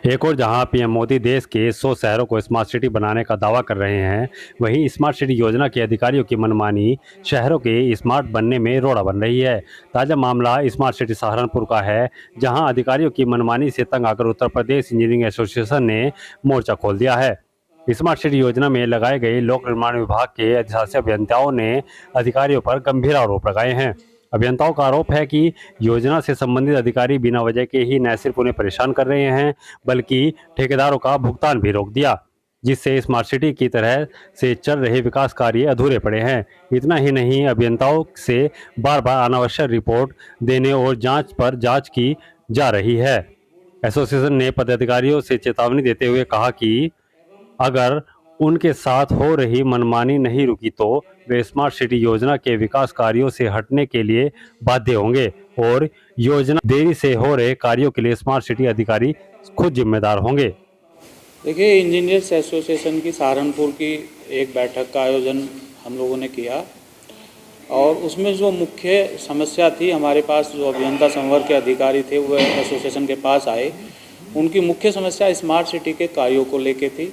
एक और जहां पीएम मोदी देश के 100 शहरों को स्मार्ट सिटी बनाने का दावा कर रहे हैं, वहीं स्मार्ट सिटी योजना के अधिकारियों की मनमानी शहरों के स्मार्ट बनने में रोड़ा बन रही है। ताज़ा मामला स्मार्ट सिटी सहारनपुर का है, जहां अधिकारियों की मनमानी से तंग आकर उत्तर प्रदेश इंजीनियरिंग एसोसिएशन ने मोर्चा खोल दिया है। स्मार्ट सिटी योजना में लगाए गए लोक निर्माण विभाग के अधिशासी अभियंताओं ने अधिकारियों पर गंभीर आरोप लगाए हैं। अभियंताओं का आरोप है कि योजना से संबंधित अधिकारी बिना वजह के ही न सिर्फ उन्हें परेशान कर रहे हैं, बल्कि ठेकेदारों का भुगतान भी रोक दिया, जिससे स्मार्ट सिटी की तरह से चल रहे विकास कार्य अधूरे पड़े हैं। इतना ही नहीं, अभियंताओं से बार बार अनावश्यक रिपोर्ट देने और जांच पर जांच की जा रही है। एसोसिएशन ने पदाधिकारियों से चेतावनी देते हुए कहा कि अगर उनके साथ हो रही मनमानी नहीं रुकी तो वे स्मार्ट सिटी योजना के विकास कार्यों से हटने के लिए बाध्य होंगे और योजना देरी से हो रहे कार्यों के लिए स्मार्ट सिटी अधिकारी खुद जिम्मेदार होंगे। देखिए, इंजीनियर्स एसोसिएशन की सहारनपुर की एक बैठक का आयोजन हम लोगों ने किया और उसमें जो मुख्य समस्या थी, हमारे पास जो अभियंता संवर्ग के अधिकारी थे वो एसोसिएशन के पास आए। उनकी मुख्य समस्या स्मार्ट सिटी के कार्यों को लेके थी।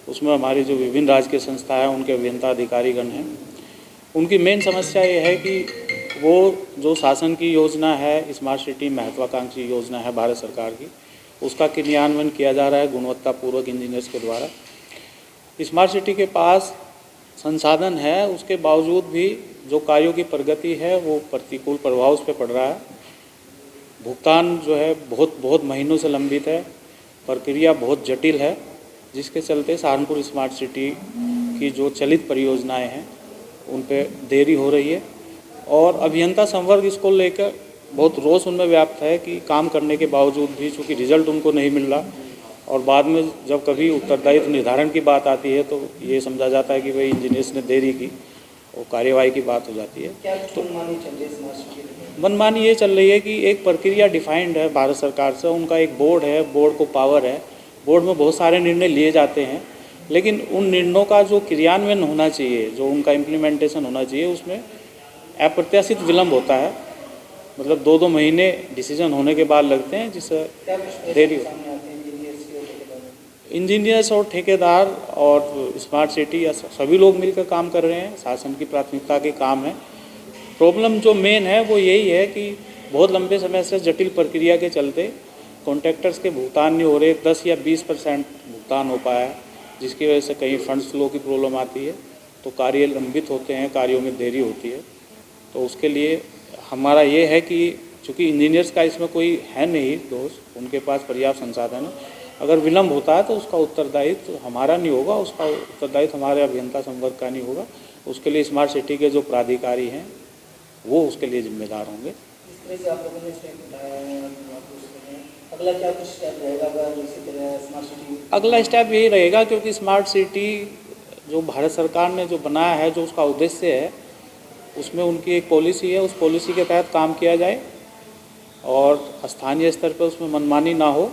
उसमें हमारी जो विभिन्न राजकीय संस्था है उनके अभियंता अधिकारीगण हैं। उनकी मेन समस्या ये है कि वो जो शासन की योजना है, स्मार्ट सिटी महत्वाकांक्षी योजना है भारत सरकार की, उसका क्रियान्वयन किया जा रहा है गुणवत्तापूर्वक इंजीनियर्स के द्वारा। स्मार्ट सिटी के पास संसाधन है, उसके बावजूद भी जो कार्यों की प्रगति है वो प्रतिकूल प्रभाव उस पर पड़ रहा है। भुगतान जो है बहुत महीनों से लंबित है, प्रक्रिया बहुत जटिल है, जिसके चलते सहारनपुर स्मार्ट सिटी की जो चलित परियोजनाएं हैं उन पे देरी हो रही है और अभियंता संवर्ग इसको लेकर बहुत रोष उनमें व्याप्त है कि काम करने के बावजूद भी चूँकि रिजल्ट उनको नहीं मिल रहा और बाद में जब कभी उत्तरदायित्व निर्धारण की बात आती है तो ये समझा जाता है कि भाई इंजीनियर्स ने देरी की और कार्यवाही की बात हो जाती है। तो मनमानी ये चल रही है कि एक प्रक्रिया डिफाइंड है भारत सरकार से, उनका एक बोर्ड है, बोर्ड को पावर है, बोर्ड में बहुत सारे निर्णय लिए जाते हैं, लेकिन उन निर्णयों का जो क्रियान्वयन होना चाहिए, जो उनका इम्प्लीमेंटेशन होना चाहिए, उसमें अप्रत्याशित विलम्ब होता है। मतलब 2-2 महीने डिसीजन होने के बाद लगते हैं, जिससे देरी होती है। इंजीनियर्स और ठेकेदार और स्मार्ट सिटी या सभी लोग मिलकर काम कर रहे हैं, शासन की प्राथमिकता के काम है। प्रॉब्लम जो मेन है वो यही है कि बहुत लंबे समय से जटिल प्रक्रिया के चलते कॉन्ट्रैक्टर्स के भुगतान नहीं हो रहे, 10 या 20% भुगतान हो पाया है, जिसकी वजह से कहीं फंड्स फ्लो की प्रॉब्लम आती है, तो कार्य लंबित होते हैं, कार्यों में देरी होती है। तो उसके लिए हमारा ये है कि चूँकि इंजीनियर्स का इसमें कोई है नहीं दोष, उनके पास पर्याप्त संसाधन है, अगर विलम्ब होता है तो उसका उत्तरदायित्व हमारा नहीं होगा, उसका उत्तरदायित्व हमारे अभियंता संवर्ग का नहीं होगा। उसके लिए स्मार्ट सिटी के जो प्राधिकारी हैं वो उसके लिए जिम्मेदार होंगे। अगला स्टेप यही रहेगा, क्योंकि स्मार्ट सिटी जो भारत सरकार ने जो बनाया है, जो उसका उद्देश्य है, उसमें उनकी एक पॉलिसी है, उस पॉलिसी के तहत काम किया जाए और स्थानीय स्तर पर उसमें मनमानी ना हो।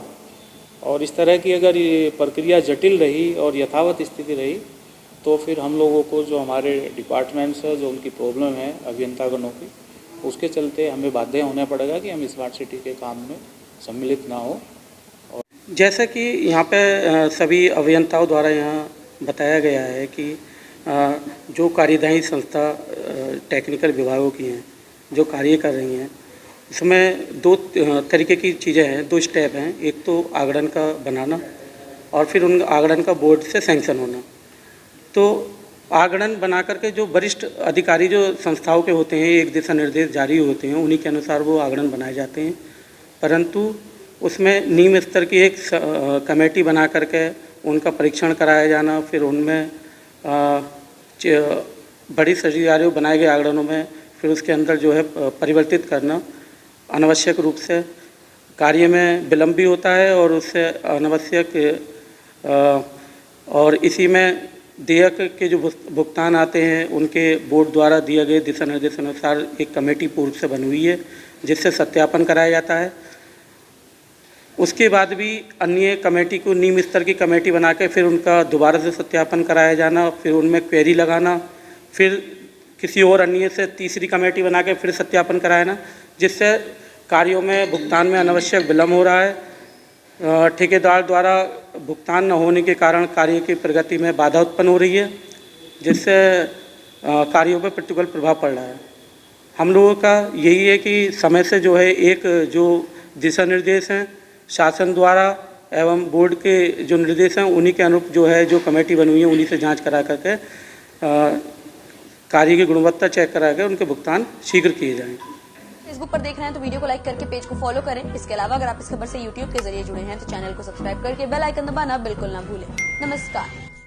और इस तरह की अगर ये प्रक्रिया जटिल रही और यथावत स्थिति रही तो फिर हम लोगों को जो हमारे डिपार्टमेंट्स है, जो उनकी प्रॉब्लम है अभियंतागणों की, उसके चलते हमें बाध्य होना पड़ेगा कि हम स्मार्ट सिटी के काम में सम्मिलित ना हो। और जैसा कि यहाँ पे सभी अभियंताओं द्वारा यहाँ बताया गया है कि जो कार्यदायी संस्था टेक्निकल विभागों की हैं, जो कार्य कर रही हैं, इसमें 2 तरीके की चीज़ें हैं, 2 स्टेप हैं। एक तो आगड़न का बनाना और फिर उन आगड़न का बोर्ड से सैंक्शन होना। तो आगड़न बना करके जो वरिष्ठ अधिकारी जो संस्थाओं के होते हैं, एक दिशा निर्देश जारी होते हैं, उन्हीं के अनुसार वो आगड़न बनाए जाते हैं, परंतु उसमें निम्न स्तर की एक कमेटी बना करके उनका परीक्षण कराया जाना, फिर उनमें बड़ी सचिवालयों बनाए गए आगड़नों में फिर उसके अंदर जो है परिवर्तित करना, अनावश्यक रूप से कार्य में विलम्ब भी होता है और उससे अनावश्यक और इसी में देयक के जो भुगतान आते हैं उनके बोर्ड द्वारा दिए गए दिशा निर्देश अनुसार एक कमेटी पूर्व से बनी हुई है, जिससे सत्यापन कराया जाता है। उसके बाद भी अन्य कमेटी को निम्न स्तर की कमेटी बना के फिर उनका दोबारा से सत्यापन कराया जाना, फिर उनमें क्वेरी लगाना, फिर किसी और अन्य से तीसरी कमेटी बना के फिर सत्यापन कराना, जिससे कार्यों में भुगतान में अनावश्यक विलम्ब हो रहा है। ठेकेदार द्वारा भुगतान न होने के कारण कार्य की प्रगति में बाधा उत्पन्न हो रही है, जिससे कार्यों पर प्रतिकूल प्रभाव पड़ रहा है। हम लोगों का यही है कि समय से जो है एक जो दिशा निर्देश हैं शासन द्वारा एवं बोर्ड के जो निर्देश हैं उन्हीं के अनुरूप जो है जो कमेटी बनी हुई है उन्हीं से जांच करा करके कार्य की गुणवत्ता चेक करा कर उनके भुगतान शीघ्र किए जाएं। फेसबुक पर देख रहे हैं तो वीडियो को लाइक करके पेज को फॉलो करें। इसके अलावा अगर आप इस खबर से यूट्यूब के जरिए जुड़े हैं तो चैनल को सब्सक्राइब करके बेल आइकन दबाना बिल्कुल ना भूलें। नमस्कार।